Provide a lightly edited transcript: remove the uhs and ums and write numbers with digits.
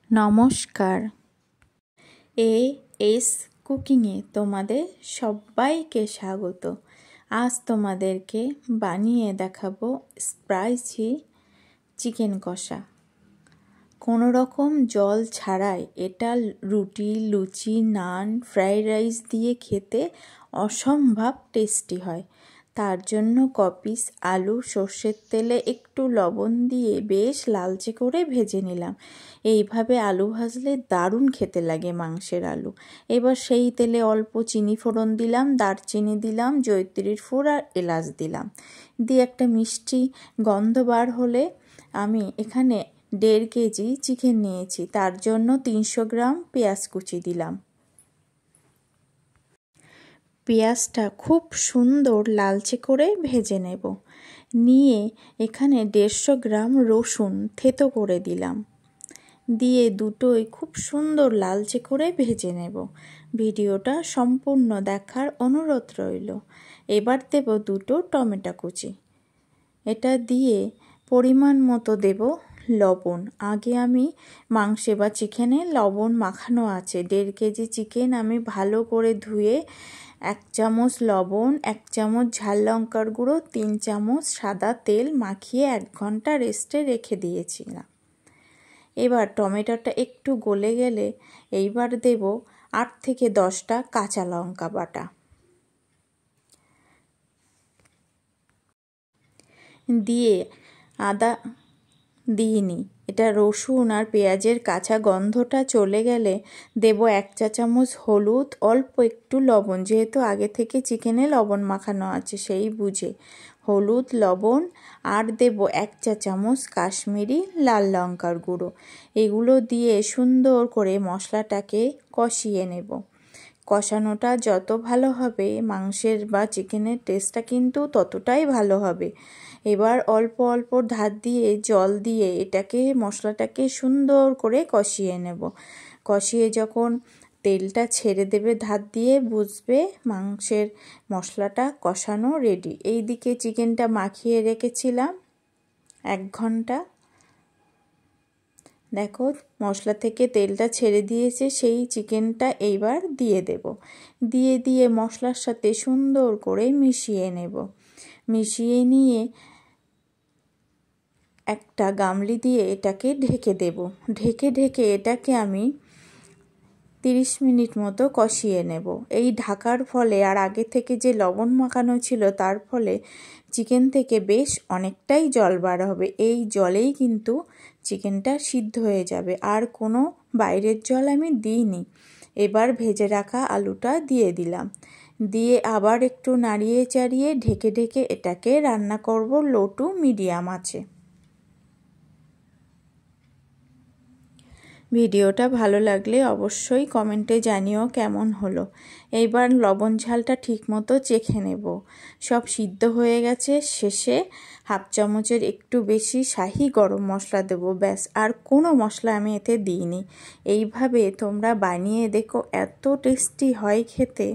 নমস্কার, এস কুকিংয়ে তোমাদের সবাইকে স্বাগত। আজ তোমাদেরকে বানিয়ে দেখাবো স্পাইসি চিকেন কষা। কোনো রকম জল ছাড়াই এটা রুটি, লুচি, নান, ফ্রাইড রাইস দিয়ে খেতে অসম্ভব টেস্টি হয়। তার জন্য কপিস আলু সর্ষের তেলে একটু লবণ দিয়ে বেশ লালচে করে ভেজে নিলাম। এইভাবে আলু ভাজলে দারুণ খেতে লাগে মাংসের আলু। এবার সেই তেলে অল্প চিনি ফোড়ন দিলাম, দারচিনি দিলাম, জয়িত্রীর ফুল আর এলাচ দিলাম। দিয়ে একটা মিষ্টি গন্ধ বার হলে আমি এখানে 1.5 কেজি চিকেন নিয়েছি, তার জন্য 300 গ্রাম পেঁয়াজ কুচি দিলাম। পেঁয়াজটা খুব সুন্দর লালচে করে ভেজে নেব। নিয়ে এখানে 150 গ্রাম রসুন থেতো করে দিলাম। দিয়ে দুটোই খুব সুন্দর লালচে করে ভেজে নেব। ভিডিওটা সম্পূর্ণ দেখার অনুরোধ রইল। এবার দেব 2টো টমেটো কুচি। এটা দিয়ে পরিমাণ মতো দেব লবণ। আগে আমি মাংসে বা চিকেনে লবণ মাখানো আছে। 1.5 কেজি চিকেন আমি ভালো করে ধুয়ে 1 চামচ লবণ, 1 চামচ ঝাল লঙ্কার গুঁড়ো, 3 চামচ সাদা তেল মাখিয়ে 1 ঘন্টা রেস্টে রেখে দিয়েছিলাম। এবার টমেটোটা একটু গলে গেলে এইবার দেব 8 থেকে 10টা কাঁচা লঙ্কা বাটা। দিয়ে আদা দিইনি। এটা রসুন আর পেঁয়াজের কাঁচা গন্ধটা চলে গেলে দেব 1 চা চামচ হলুদ, অল্প একটু লবণ, যেহেতু আগে থেকে চিকেনে লবণ মাখানো আছে সেই বুঝে হলুদ, লবণ, আর দেব 1 চা চামচ কাশ্মীরি লাল লঙ্কার গুঁড়ো। এগুলো দিয়ে সুন্দর করে মশলাটাকে কষিয়ে নেব। কষানোটা যত ভালো হবে মাংসের বা চিকেনের টেস্টটা কিন্তু ততটাই ভালো হবে। এবার অল্প অল্প ধার দিয়ে জল দিয়ে এটাকে মশলাটাকে সুন্দর করে কষিয়ে নেব। কষিয়ে যখন তেলটা ছেড়ে দেবে ধার দিয়ে বুঝবে মাংসের মশলাটা কষানো রেডি। এই দিকে চিকেনটা মাখিয়ে রেখেছিলাম 1 ঘন্টা। দেখো মশলা থেকে তেলটা ছেড়ে দিয়েছে, সেই চিকেনটা এইবার দিয়ে দেব। দিয়ে মশলার সাথে সুন্দর করে মিশিয়ে নেব। মিশিয়ে নিয়ে একটা গামলি দিয়ে এটাকে ঢেকে দেব। ঢেকে এটাকে আমি 30 মিনিট মতো কষিয়ে নেব। এই ঢাকার ফলে আর আগে থেকে যে লবণ মাখানো ছিল তার ফলে চিকেন থেকে বেশ অনেকটাই জল বার হবে। এই জলেই কিন্তু চিকেনটা সিদ্ধ হয়ে যাবে, আর কোনো বাইরের জল আমি দিইনি। এবার ভেজে রাখা আলুটা দিয়ে দিলাম। দিয়ে আবার একটু নাড়িয়ে চাড়িয়ে ঢেকে এটাকে রান্না করব লো টু মিডিয়াম আঁচে। ভিডিওটা ভালো লাগলে অবশ্যই কমেন্টে জানিও কেমন হলো। এইবার লবণ ঝালটা ঠিকমতো চেখে নেব। সব সিদ্ধ হয়ে গেছে। শেষে 1/2 চামচের একটু বেশি শাহি গরম মশলা দেব, ব্যাস। আর কোনো মশলা আমি এতে দিইনি। এইভাবে তোমরা বানিয়ে দেখো, এত টেস্টি হয় খেতে।